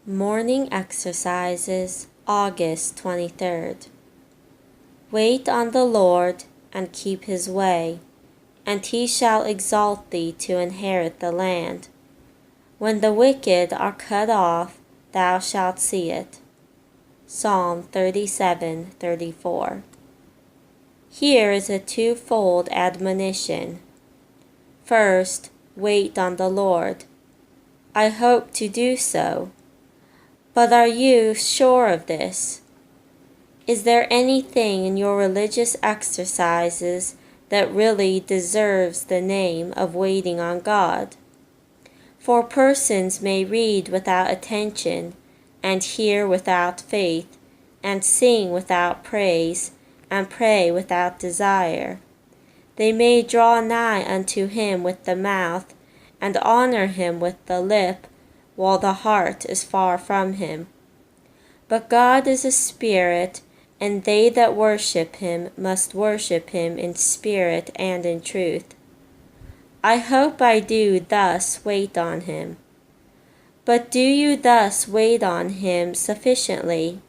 Morning Exercises, August 23rd. Wait on the Lord, and keep his way, and he shall exalt thee to inherit the land. When the wicked are cut off, thou shalt see it. Psalm 37:34. Here is a twofold admonition. First, wait on the Lord. I hope to do so. But are you sure of this? Is there anything in your religious exercises that really deserves the name of waiting on God? For persons may read without attention, and hear without faith, and sing without praise, and pray without desire. They may draw nigh unto him with the mouth, and honor him with the lip, while the heart is far from him. But God is a spirit, and they that worship him must worship him in spirit and in truth. I hope I do thus wait on him. But do you thus wait on him sufficiently?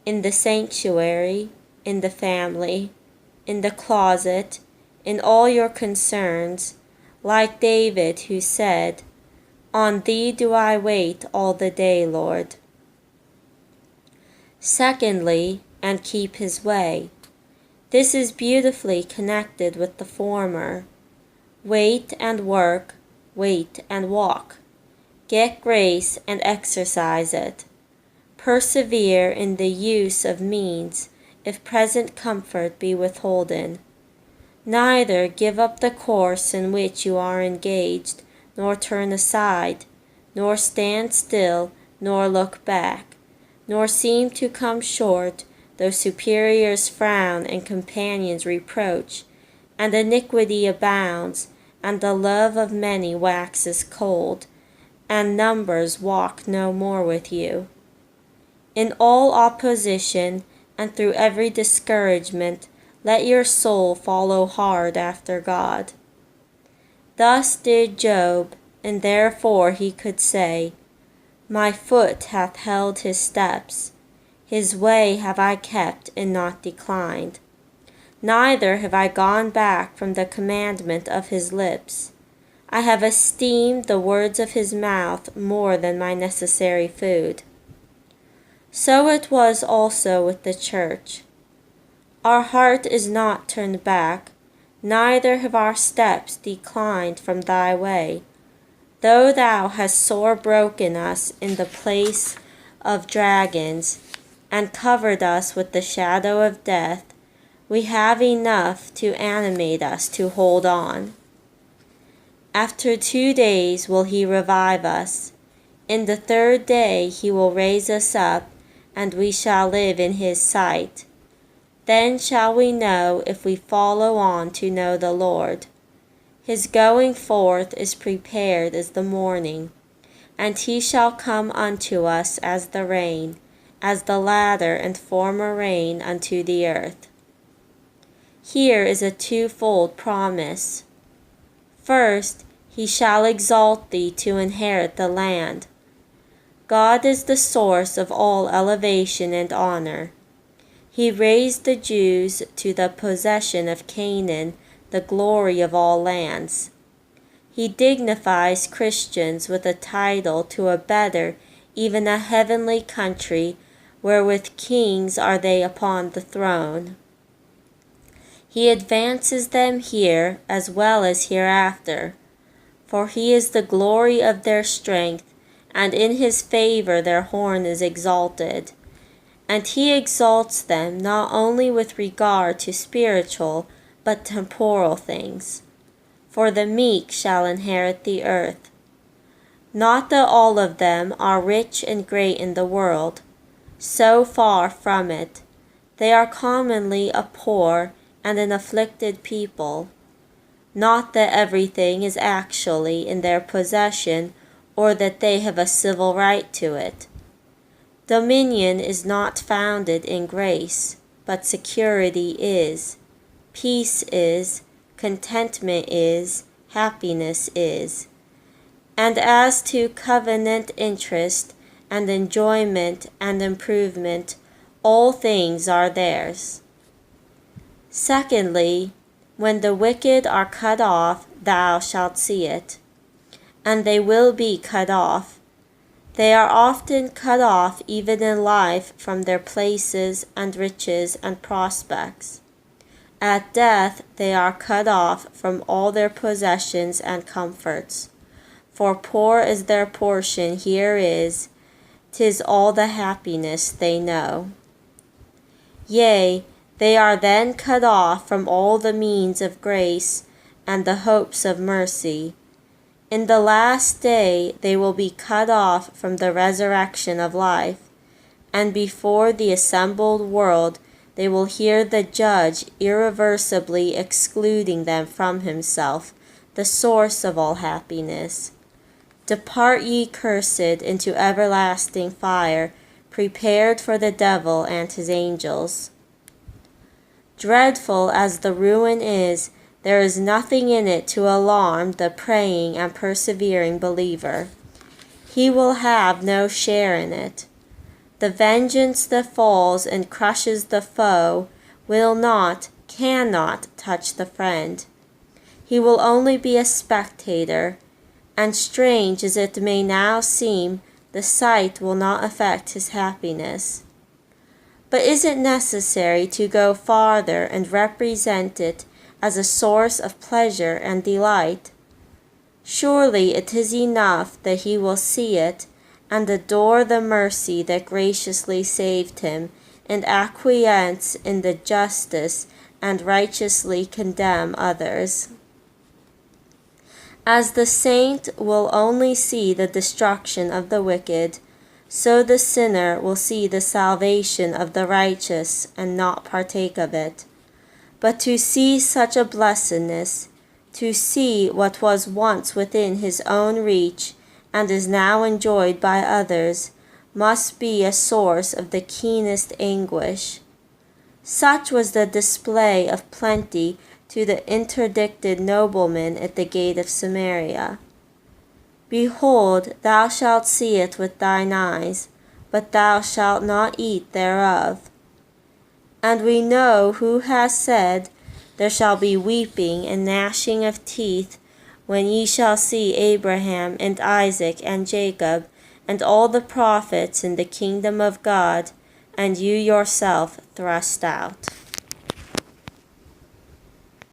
In the sanctuary, in the family, in the closet, in all your concerns, like David who said, "On thee do I wait all the day, Lord." Secondly, and keep his way. This is beautifully connected with the former. Wait and work, wait and walk. Get grace and exercise it. Persevere in the use of means, if present comfort be withholden. Neither give up the course in which you are engaged, nor turn aside, nor stand still, nor look back, nor seem to come short, though superiors frown and companions reproach, and iniquity abounds, and the love of many waxes cold, and numbers walk no more with you. In all opposition, and through every discouragement, let your soul follow hard after God. Thus did Job, and therefore he could say, "My foot hath held his steps, his way have I kept and not declined. Neither have I gone back from the commandment of his lips. I have esteemed the words of his mouth more than my necessary food." So it was also with the church. Our heart is not turned back, neither have our steps declined from thy way. Though thou hast sore broken us in the place of dragons, and covered us with the shadow of death, we have enough to animate us to hold on. After 2 days will he revive us. In the 3rd day he will raise us up, and we shall live in his sight. Then shall we know if we follow on to know the Lord. His going forth is prepared as the morning, and he shall come unto us as the rain, as the latter and former rain unto the earth. Here is a twofold promise. First, he shall exalt thee to inherit the land. God is the source of all elevation and honor. He raised the Jews to the possession of Canaan, the glory of all lands. He dignifies Christians with a title to a better, even a heavenly country, where with kings are they upon the throne. He advances them here as well as hereafter, for he is the glory of their strength, and in his favor their horn is exalted. And he exalts them not only with regard to spiritual, but temporal things. For the meek shall inherit the earth. Not that all of them are rich and great in the world. So far from it. They are commonly a poor and an afflicted people. Not that everything is actually in their possession, or that they have a civil right to it. Dominion is not founded in grace, but security is. Peace is, contentment is, happiness is. And as to covenant interest, and enjoyment and improvement, all things are theirs. Secondly, when the wicked are cut off, thou shalt see it, and they will be cut off. They are often cut off even in life from their places and riches and prospects. At death they are cut off from all their possessions and comforts. For poor is their portion here is, 'tis all the happiness they know. Yea, they are then cut off from all the means of grace and the hopes of mercy. In the last day they will be cut off from the resurrection of life, and before the assembled world they will hear the Judge irreversibly excluding them from himself, the source of all happiness. Depart ye cursed into everlasting fire, prepared for the devil and his angels. Dreadful as the ruin is, there is nothing in it to alarm the praying and persevering believer. He will have no share in it. The vengeance that falls and crushes the foe will not, cannot touch the friend. He will only be a spectator, and strange as it may now seem, the sight will not affect his happiness. But is it necessary to go farther and represent it as a source of pleasure and delight? Surely it is enough that he will see it and adore the mercy that graciously saved him, and acquiesce in the justice and righteously condemn others. As the saint will only see the destruction of the wicked, so the sinner will see the salvation of the righteous and not partake of it. But to see such a blessedness, to see what was once within his own reach and is now enjoyed by others, must be a source of the keenest anguish. Such was the display of plenty to the interdicted nobleman at the gate of Samaria. Behold, thou shalt see it with thine eyes, but thou shalt not eat thereof. And we know who has said, there shall be weeping and gnashing of teeth when ye shall see Abraham and Isaac and Jacob and all the prophets in the kingdom of God, and you yourself thrust out.